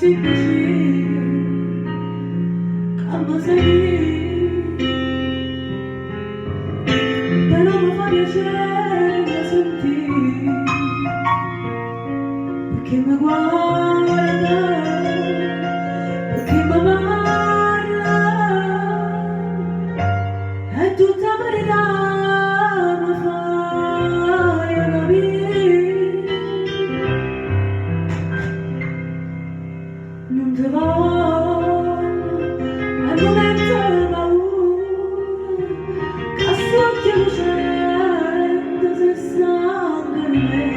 impossibile calma seguire, però mi fa piacere sentire perché mi guarda, perché mi parla, è tutta verità, mi fai capire. Non ti voglio, al momento paura, che sotto lucendo se sangue di me.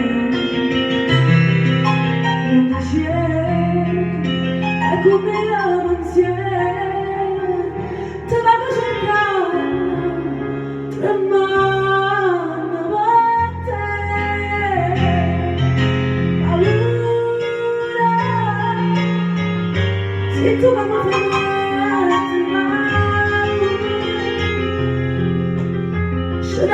Non ti cerco, è come la pensiero, ti vado cercando, tremando per te. Paura, se tu mi fermati, ma should I